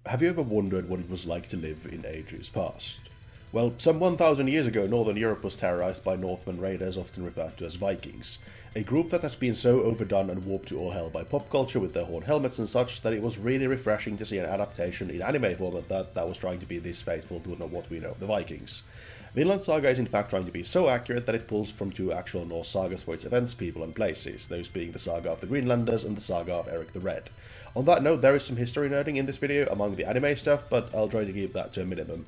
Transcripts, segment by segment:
Have you ever wondered what it was like to live in ages past? Well, some 1,000 years ago, Northern Europe was terrorized by Northman raiders often referred to as Vikings, a group that has been so overdone and warped to all hell by pop culture with their horn helmets and such that it was really refreshing to see an adaptation in anime format that was trying to be this faithful to what we know of the Vikings. Vinland Saga is in fact trying to be so accurate that it pulls from two actual Norse sagas for its events, people and places, those being the saga of the Greenlanders and the saga of Eric the Red. On that note, there is some history nerding in this video among the anime stuff, but I'll try to keep that to a minimum.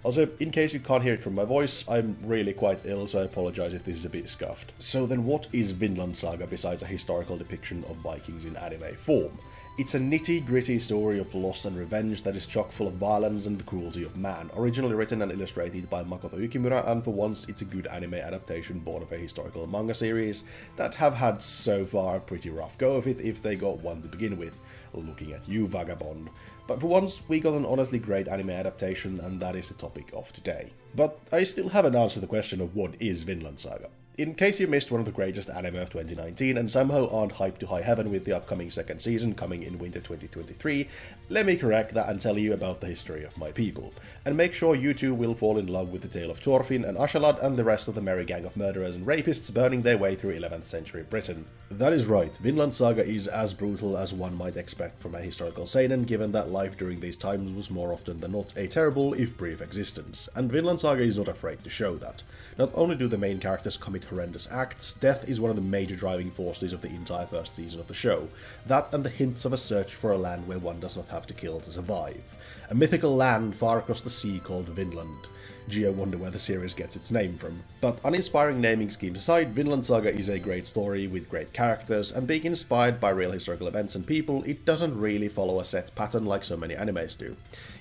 Also, in case you can't hear it from my voice, I'm really quite ill, so I apologize if this is a bit scuffed. So then what is Vinland Saga besides a historical depiction of Vikings in anime form? It's a nitty-gritty story of loss and revenge that is chock full of violence and the cruelty of man, originally written and illustrated by Makoto Yukimura, and for once it's a good anime adaptation born of a historical manga series that have had so far a pretty rough go of it if they got one to begin with. Looking at you, vagabond. But for once, we got an honestly great anime adaptation, and that is the topic of today. But I still haven't answered the question of what is Vinland Saga. In case you missed one of the greatest anime of 2019 and somehow aren't hyped to high heaven with the upcoming second season coming in winter 2023, let me correct that and tell you about the history of my people. And make sure you too will fall in love with the tale of Thorfinn and Askeladd and the rest of the merry gang of murderers and rapists burning their way through 11th century Britain. That is right, Vinland Saga is as brutal as one might expect from a historical seinen, given that life during these times was more often than not a terrible, if brief, existence. And Vinland Saga is not afraid to show that. Not only do the main characters commit horrendous acts, death is one of the major driving forces of the entire first season of the show. That and the hints of a search for a land where one does not have to kill to survive. A mythical land far across the sea called Vinland. Gee, I wonder where the series gets its name from. But uninspiring naming schemes aside, Vinland Saga is a great story with great characters, and being inspired by real historical events and people, it doesn't really follow a set pattern like so many animes do.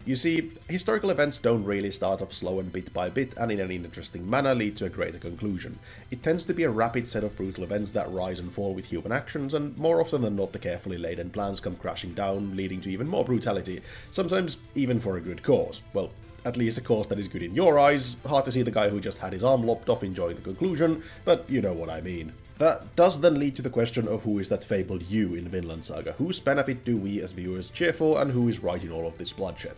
You see, historical events don't really start off slow and bit by bit and in an interesting manner lead to a greater conclusion. It tends to be a rapid set of brutal events that rise and fall with human actions, and more often than not the carefully laden plans come crashing down, leading to even more brutality, sometimes even for a good cause. Well, at least a cause that is good in your eyes. Hard to see the guy who just had his arm lopped off enjoying the conclusion, but you know what I mean. That does then lead to the question of who is that fabled you in Vinland Saga, whose benefit do we as viewers cheer for, and who is right in all of this bloodshed?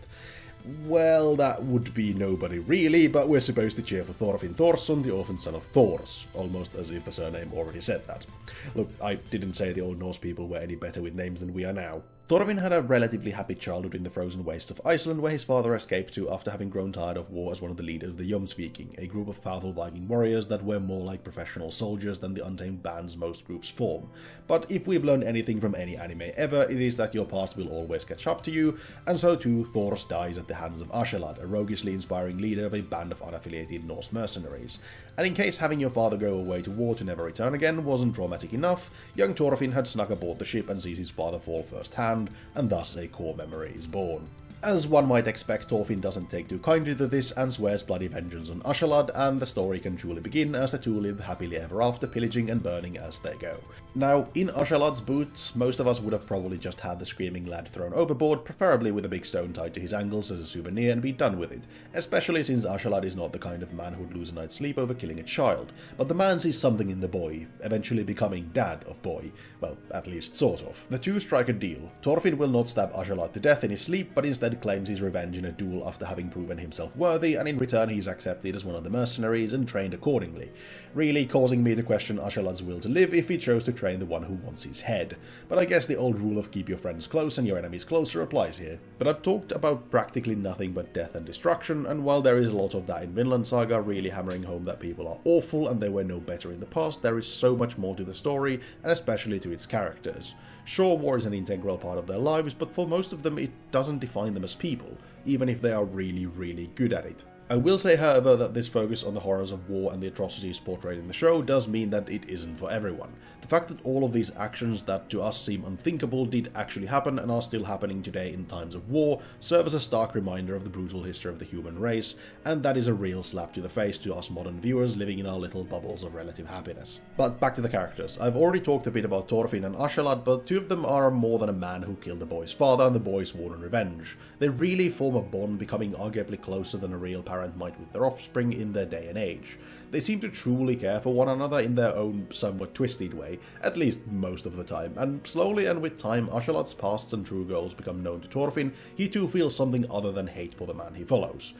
Well, that would be nobody really, but we're supposed to cheer for Thorfinn Thorsson, the orphan son of Thors, almost as if the surname already said that. Look, I didn't say the old Norse people were any better with names than we are now. Thorfinn had a relatively happy childhood in the frozen wastes of Iceland, where his father escaped to after having grown tired of war as one of the leaders of the Jomsviking, a group of powerful Viking warriors that were more like professional soldiers than the untamed bands most groups form. But if we've learned anything from any anime ever, it is that your past will always catch up to you, and so too Thors dies at the hands of Askeladd, a roguishly inspiring leader of a band of unaffiliated Norse mercenaries. And in case having your father go away to war to never return again wasn't traumatic enough, young Thorfinn had snuck aboard the ship and sees his father fall firsthand, and thus a core memory is born. As one might expect, Thorfinn doesn't take too kindly to this and swears bloody vengeance on Askeladd, and the story can truly begin as the two live happily ever after, pillaging and burning as they go. Now, in Askeladd's boots, most of us would have probably just had the screaming lad thrown overboard, preferably with a big stone tied to his ankles as a souvenir, and be done with it, especially since Askeladd is not the kind of man who'd lose a night's sleep over killing a child, but the man sees something in the boy, eventually becoming dad of boy, well, at least sort of. The two strike a deal. Thorfinn will not stab Askeladd to death in his sleep, but instead claims his revenge in a duel after having proven himself worthy, and in return he's accepted as one of the mercenaries and trained accordingly, really causing me to question Askeladd's will to live if he chose to train the one who wants his head. But I guess the old rule of keep your friends close and your enemies closer applies here. But I've talked about practically nothing but death and destruction, and while there is a lot of that in Vinland Saga, really hammering home that people are awful and they were no better in the past, there is so much more to the story, and especially to its characters. Sure, war is an integral part of their lives, but for most of them it doesn't define them as people, even if they are really, really good at it. I will say, however, that this focus on the horrors of war and the atrocities portrayed in the show does mean that it isn't for everyone. The fact that all of these actions that to us seem unthinkable did actually happen and are still happening today in times of war serve as a stark reminder of the brutal history of the human race, and that is a real slap to the face to us modern viewers living in our little bubbles of relative happiness. But back to the characters. I've already talked a bit about Thorfinn and Askeladd, but two of them are more than a man who killed the boy's father and the boy's sworn revenge. They really form a bond, becoming arguably closer than a real parent parent might with their offspring in their day and age. They seem to truly care for one another in their own somewhat twisted way, at least most of the time, and slowly and with time Askeladd's pasts and true goals become known to Thorfinn. He too feels something other than hate for the man he follows.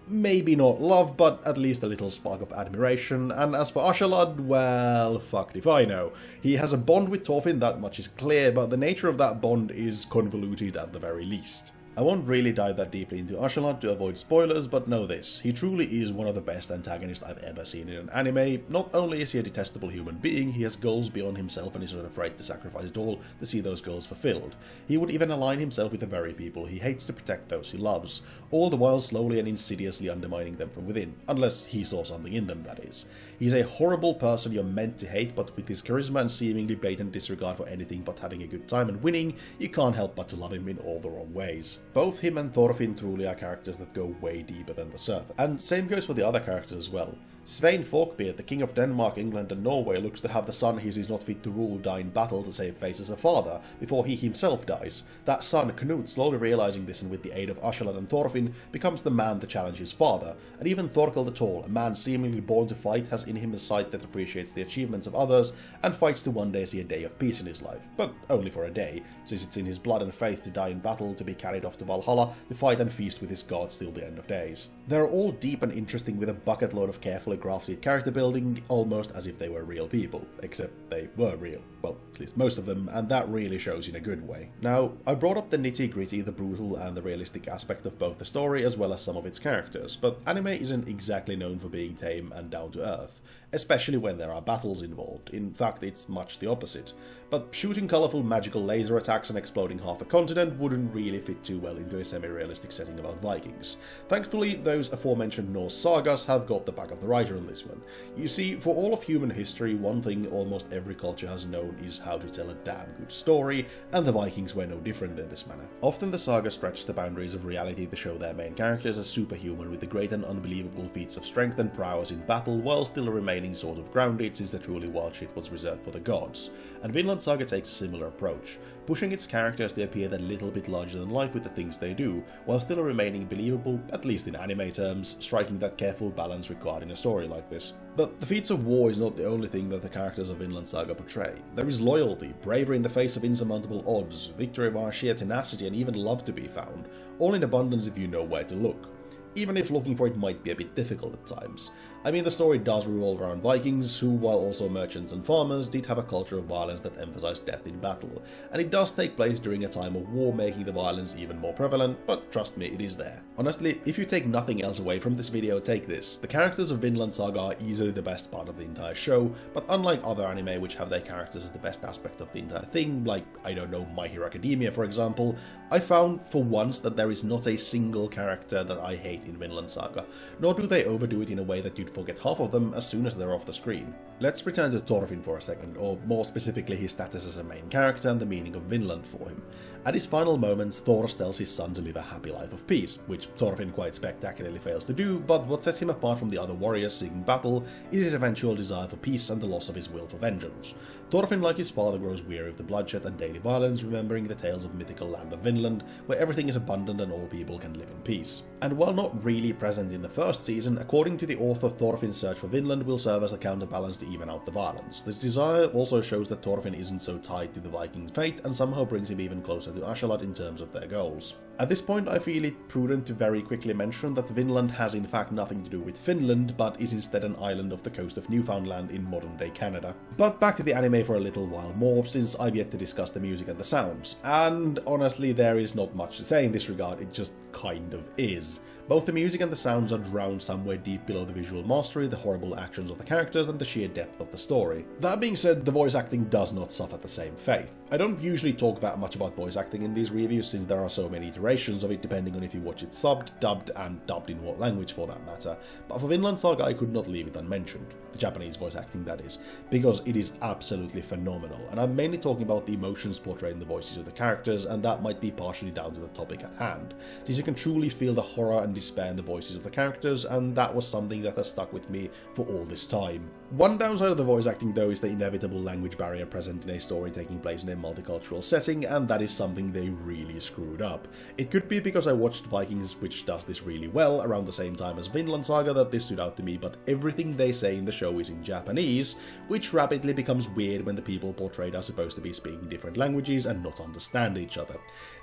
Maybe not love, but at least a little spark of admiration, and as for Askeladd, well, fucked if I know. He has a bond with Thorfinn, that much is clear, but the nature of that bond is convoluted at the very least. I won't really dive that deeply into Askeladd to avoid spoilers, but know this, he truly is one of the best antagonists I've ever seen in an anime. Not only is he a detestable human being, he has goals beyond himself and is not afraid to sacrifice it all to see those goals fulfilled. He would even align himself with the very people he hates to protect those he loves, all the while slowly and insidiously undermining them from within, unless he saw something in them, that is. He's a horrible person you're meant to hate, but with his charisma and seemingly blatant disregard for anything but having a good time and winning, you can't help but to love him in all the wrong ways. Both him and Thorfinn truly are characters that go way deeper than the surface. And same goes for the other characters as well. Svein Forkbeard, the king of Denmark, England and Norway, looks to have the son he sees not fit to rule die in battle to save face as a father, before he himself dies. That son, Knut, slowly realizing this and with the aid of Askeladd and Thorfinn, becomes the man to challenge his father. And even Thorkel the Tall, a man seemingly born to fight, has in him a sight that appreciates the achievements of others, and fights to one day see a day of peace in his life. But only for a day, since it's in his blood and faith to die in battle, to be carried off to Valhalla, to fight and feast with his gods till the end of days. They're all deep and interesting with a bucket load of carefully crafted character building, almost as if they were real people, except they were real, well, at least most of them, and that really shows in a good way. Now, I brought up the nitty-gritty, the brutal and the realistic aspect of both the story as well as some of its characters, but anime isn't exactly known for being tame and down to earth, especially when there are battles involved. In fact, it's much the opposite. But shooting colourful magical laser attacks and exploding half a continent wouldn't really fit too well into a semi-realistic setting about Vikings. Thankfully, those aforementioned Norse sagas have got the back of the writer on this one. You see, for all of human history, one thing almost every culture has known is how to tell a damn good story, and the Vikings were no different in this manner. Often the saga stretched the boundaries of reality to show their main characters as superhuman with the great and unbelievable feats of strength and prowess in battle, while still remaining sort of grounded, since the truly wild shit was reserved for the gods. And Vinland Saga takes a similar approach, pushing its characters to appear that little bit larger than life with the things they do, while still remaining believable, at least in anime terms, striking that careful balance required in a story like this. But the feats of war is not the only thing that the characters of Vinland Saga portray. There is loyalty, bravery in the face of insurmountable odds, victory via sheer tenacity, and even love to be found, all in abundance if you know where to look. Even if looking for it might be a bit difficult at times. I mean, the story does revolve around Vikings, who, while also merchants and farmers, did have a culture of violence that emphasized death in battle, and it does take place during a time of war, making the violence even more prevalent, but trust me, it is there. Honestly, if you take nothing else away from this video, take this. The characters of Vinland Saga are easily the best part of the entire show, but unlike other anime which have their characters as the best aspect of the entire thing, like, I don't know, My Hero Academia for example, I found for once that there is not a single character that I hate in Vinland Saga, nor do they overdo it in a way that you'd forget half of them as soon as they're off the screen. Let's return to Thorfinn for a second, or more specifically his status as a main character and the meaning of Vinland for him. At his final moments, Thor tells his son to live a happy life of peace, which Thorfinn quite spectacularly fails to do, but what sets him apart from the other warriors seeking battle is his eventual desire for peace and the loss of his will for vengeance. Thorfinn, like his father, grows weary of the bloodshed and daily violence, remembering the tales of mythical land of Vinland, where everything is abundant and all people can live in peace. And while not really present in the first season, according to the author, Thorfinn's search for Vinland will serve as a counterbalance to even out the violence. This desire also shows that Thorfinn isn't so tied to the Viking fate, and somehow brings him even closer to Askeladd in terms of their goals. At this point, I feel it prudent to very quickly mention that Vinland has in fact nothing to do with Finland, but is instead an island off the coast of Newfoundland in modern-day Canada. But back to the anime for a little while more, since I've yet to discuss the music and the sounds. And honestly, there is not much to say in this regard, it just kind of is. Both the music and the sounds are drowned somewhere deep below the visual mastery, the horrible actions of the characters, and the sheer depth of the story. That being said, the voice acting does not suffer the same fate. I don't usually talk that much about voice acting in these reviews since there are so many iterations of it depending on if you watch it subbed, dubbed, and dubbed in what language for that matter, but for Vinland Saga I could not leave it unmentioned. The Japanese voice acting, that is, because it is absolutely phenomenal, and I'm mainly talking about the emotions portrayed in the voices of the characters, and that might be partially down to the topic at hand, since you can truly feel the horror and despair in the voices of the characters, and that was something that has stuck with me for all this time. One downside of the voice acting though is the inevitable language barrier present in a story taking place in a multicultural setting, and that is something they really screwed up. It could be because I watched Vikings, which does this really well, around the same time as Vinland Saga, that this stood out to me, but everything they say in the show is in Japanese, which rapidly becomes weird when the people portrayed are supposed to be speaking different languages and not understand each other.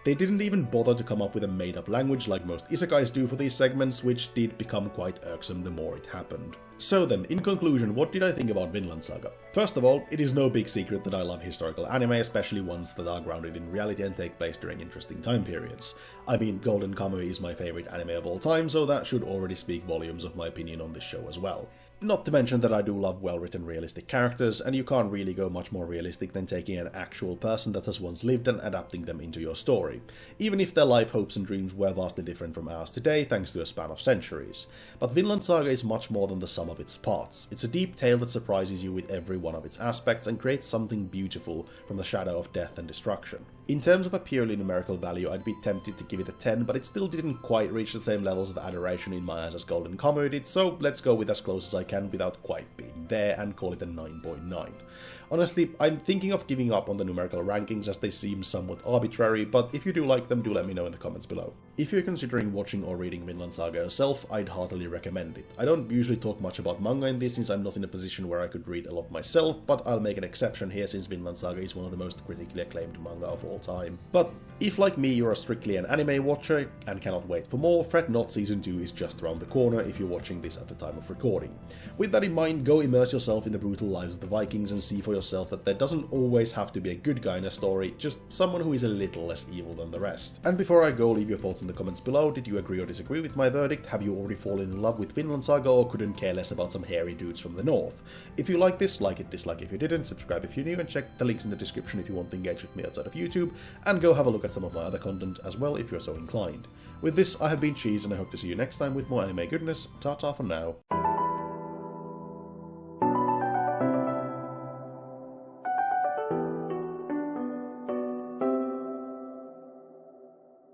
They didn't even bother to come up with a made-up language like most isekais do for these segments, which did become quite irksome the more it happened. So then, in conclusion, what did I think about Vinland Saga? First of all, it is no big secret that I love historical anime, especially ones that are grounded in reality and take place during interesting time periods. I mean, Golden Kamuy is my favourite anime of all time, so that should already speak volumes of my opinion on this show as well. Not to mention that I do love well-written realistic characters, and you can't really go much more realistic than taking an actual person that has once lived and adapting them into your story, even if their life hopes and dreams were vastly different from ours today thanks to a span of centuries. But Vinland Saga is much more than the sum of its parts. It's a deep tale that surprises you with every one of its aspects and creates something beautiful from the shadow of death and destruction. In terms of a purely numerical value, I'd be tempted to give it a 10, but it still didn't quite reach the same levels of adoration in my eyes as Golden Kamuy did, so let's go with as close as I can without quite being there and call it a 9.9. Honestly, I'm thinking of giving up on the numerical rankings as they seem somewhat arbitrary, but if you do like them, do let me know in the comments below. If you're considering watching or reading Vinland Saga yourself, I'd heartily recommend it. I don't usually talk much about manga in this since I'm not in a position where I could read a lot myself, but I'll make an exception here since Vinland Saga is one of the most critically acclaimed manga of all time. But if, like me, you're strictly an anime watcher and cannot wait for more, fret not, Season 2 is just around the corner if you're watching this at the time of recording. With that in mind, go immerse yourself in the brutal lives of the Vikings and see for yourself that there doesn't always have to be a good guy in a story, just someone who is a little less evil than the rest. And before I go, leave your thoughts in the comments below. Did you agree or disagree with my verdict? Have you already fallen in love with Vinland Saga or couldn't care less about some hairy dudes from the north? If you like this, like it, dislike if you didn't, subscribe if you're new, and check the links in the description if you want to engage with me outside of YouTube, and go have a look at some of my other content as well if you're so inclined. With this, I have been Cheese, and I hope to see you next time with more anime goodness. Ta-ta for now.